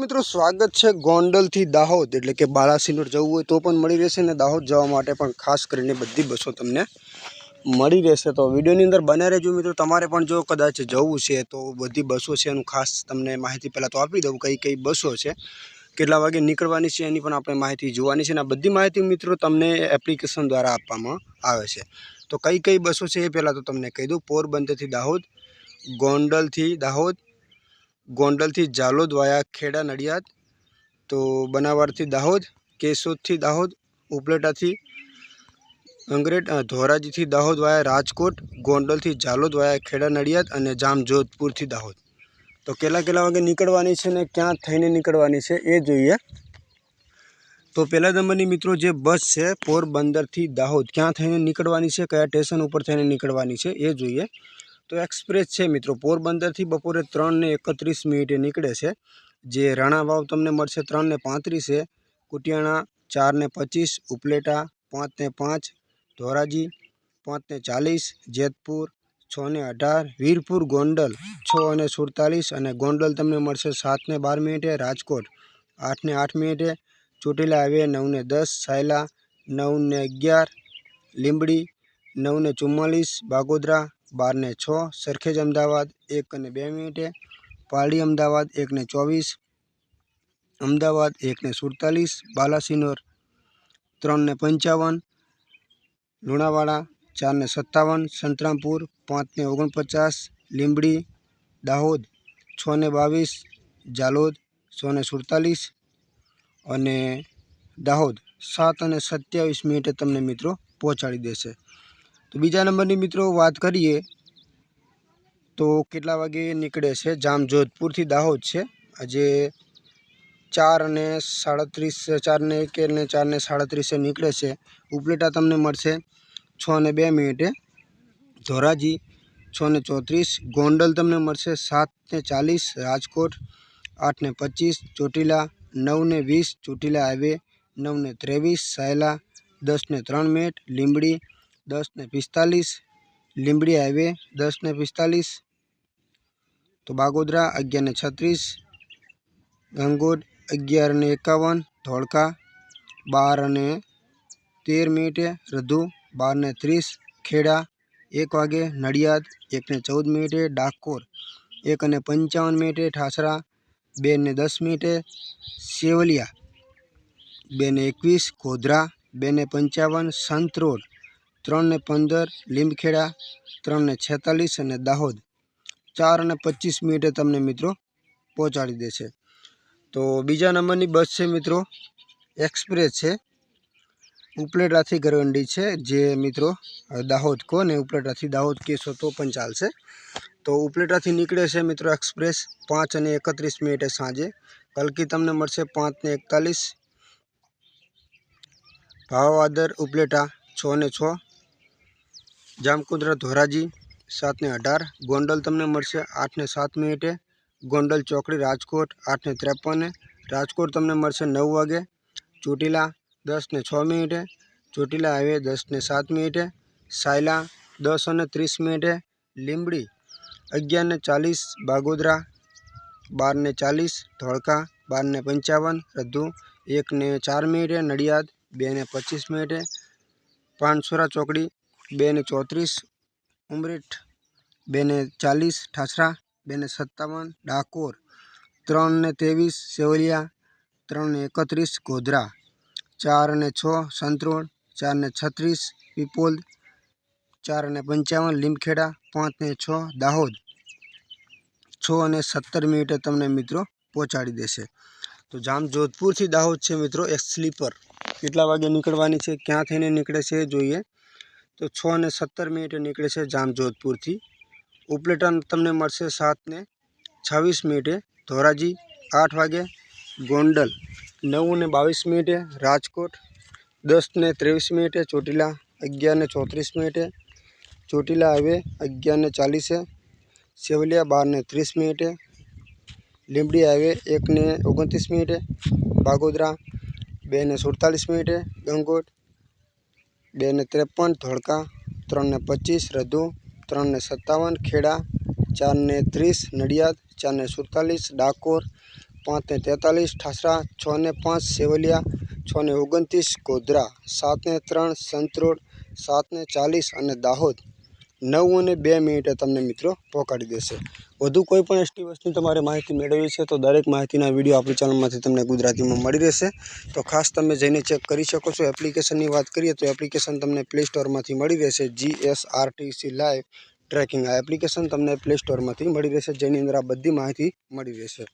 मित्रों स्वागत है गोंडल थी दाहोद एटले के बालासिनोर जवुं होय तो पण मळी रहेशे ने दाहोद जवा माटे पण खास करीने बधी बसो तमने मळी रहेशे। तो विडियोनी अंदर बने रहेजो मित्रों। तमारे पण जो कदाच जवुं छे तो बधी बसो छे एनुं खास तमने माहिती पहेला तो आपी दऊं। कई कई बसो छे, केटला वागे નીકળવાની છે એની પણ આપણે માહિતી જોવાની છે। અને આ બધી માહિતી મિત્રો તમને એપ્લિકેશન દ્વારા આપવામાં આવે છે। તો કઈ કઈ બસો છે એ પહેલાં તો તમને કહી દઉં। પોરબંદરથી દાહોદ, ગોંડલથી દાહોદ, ગોંડલથી જાલોદ વાયા ખેડા નડિયાદ, તો બનાવારથી દાહોદ, કેશોદથી દાહોદ, ઉપલેટાથી અંગ્રેટ, ધોરાજીથી દાહોદ વાયા રાજકોટ, ગોંડલથી જાલોદ વાયા ખેડા નડિયાદ અને જામજોધપુરથી દાહોદ। तो केला केला वागे निकळवानी छे ने क्या थईने निकळवानी छे ए जोईए। तो पहला नंबरनी मित्रों जे बस है पोरबंदरथी दाहोद क्या थईने निकळवानी छे, कया स्टेशन उपर थईने निकळवानी छे ए जोईए। तो एक्सप्रेस छे मित्रों पोरबंदरथी बपोरे 3:31 निकळे छे। जे राणावाव तमने मळशे 3:35, कुटियाणा 4:25, उपलेटा 5:05, धोराजी 5:40, जेतपुर 6:18, वीरपुर गोंडल 6:47 અને ગોંડલ તમને મળશે 7:12, રાજકોટ 8:08, ચોટીલા હાઈવે 9:10, સાયલા 9:11, લીંબડી 9:44, બાગોદરા 12:06, સરખેજ અમદાવાદ 1:02, પાલડી અમદાવાદ 1:24, અમદાવાદ 1:47, બાલાસિનોર 3:55, લુણાવાડા 4:57, સંતરામપુર 5:49, લીંબડી દાહોદ 6:22, જાલોદ 6:47 અને દાહોદ 7:27 તમને મિત્રો પહોંચાડી દેશે। तो बीजा नंबरनी मित्रों बात करिए तो केटला वागे निकळे छे। जामजोधपुरथी दाहोद छे जे 4:37, 4:01 ने 4:37 निकळे छे। उपलेटा तमने मळशे 6:02, धोराजी 6:34, गोंडल तमने मळशे 7:40, राजकोट 8:25, ચોટીલા 9:20, ચોટીલા હાઈવે 9:23, સાયલા 10:03, લીંબડી 10:45, લીંબડી હાઈવે 10:45, तो बागोदरा 11:36, गंगोट 11:51, धोળકા 12:13, रधु 12:30, खेड़ा 1 वागे, नडियाद 1:14, डाकोर 1:55, ठासरा 2:10, सेवलिया 2:21, गोधरा 2:55, संतरोड 3:15, લીંબખેડા 3:46 અને દાહોદ 4:25 તમને મિત્રો પહોંચાડી દેશે। तो बीजा नंबरनी बस है मित्रों एक्सप्रेस है, उपलेटाथी गरवंडी है जे मित्रों दाहोद को ने उपलेटाथी दाहोद केसो तो पण चालशे। तो उपलेटाथी निकळे छे मित्रों एक्सप्रेस 5:31 सांजे। कलकी तमने मळशे 5:41, भावादर उपलेटा 6:06, जामकुंद्रा धोराजी 7:18, गोंडल तमने मळशे 8:07, गोंडल चौकड़ी राजकोट 8:53, राजकोट तमने मळशे 9 वागे, ચોટીલા 10:06, ચોટીલા हाईवे 10:07, सायला 10:30, લીંબડી 11:40, बागोदरा 12:40, ધોળકા 12:55, रधु 1:04, नडियाद 2:25, पानसुरा चौकड़ी 2:34, उमरेठ 2:40, ठासरा 2:57, डाकोर 3:23, सेवलिया 3:31, गोधरा 4:06, संतरोड 4:36, पीपोल 4:55, લીંબખેડા 5:06, दाहोद 6:17 तमने मित्रों पहोंचाड़ी देशे। तो जामजोधपुरथी दाहोद छे मित्रों एक स्लीपर केटला वागे निकळवानी छे, क्या थईने निकळे छे जोईए। तो 6:17 निकळे छे जामजोधपुरथी। उपलेटा तमने मळशे 7:26, धोराजी 8 वागे, गोंडल 9:22, राजकोट 10:23, ચોટીલા 11:34, ચોટીલા हाईवे 11:40, सेवलिया 12:30, લીંબડી हाईवे 1:29, बागोदरा 2:47, गंगोट 2:53, धोળકા 3:25, रधु 3:57, खेड़ा 4:30, नडियाद 4:47, डाकोर 5 ને 43, ઠાસરા 6 ને 5, સેવલિયા 6 ને 29, ગોધરા 7 ને 3, સંતરોડ 7 ને 40 અને દાહોદ 9 અને 2 મિનિટે તમને મિત્રો પહોંચાડી દેશે। વધુ કોઈ પણ એસટી બસની તમારે માહિતી મેળવવી છે તો દરેક માહિતીના વિડીયો આપણી ચેનલમાંથી તમને ગુજરાતીમાં મળી રહેશે। તો ખાસ તમે જઈને ચેક કરી શકો છો। એપ્લિકેશનની વાત કરીએ તો એપ્લિકેશન તમને પ્લે સ્ટોરમાંથી મળી રહેશે। GSRTC લાઈવ ટ્રેકિંગ આ એપ્લિકેશન તમને પ્લે સ્ટોરમાંથી મળી રહેશે, જેની અંદર આ બધી માહિતી મળી રહેશે।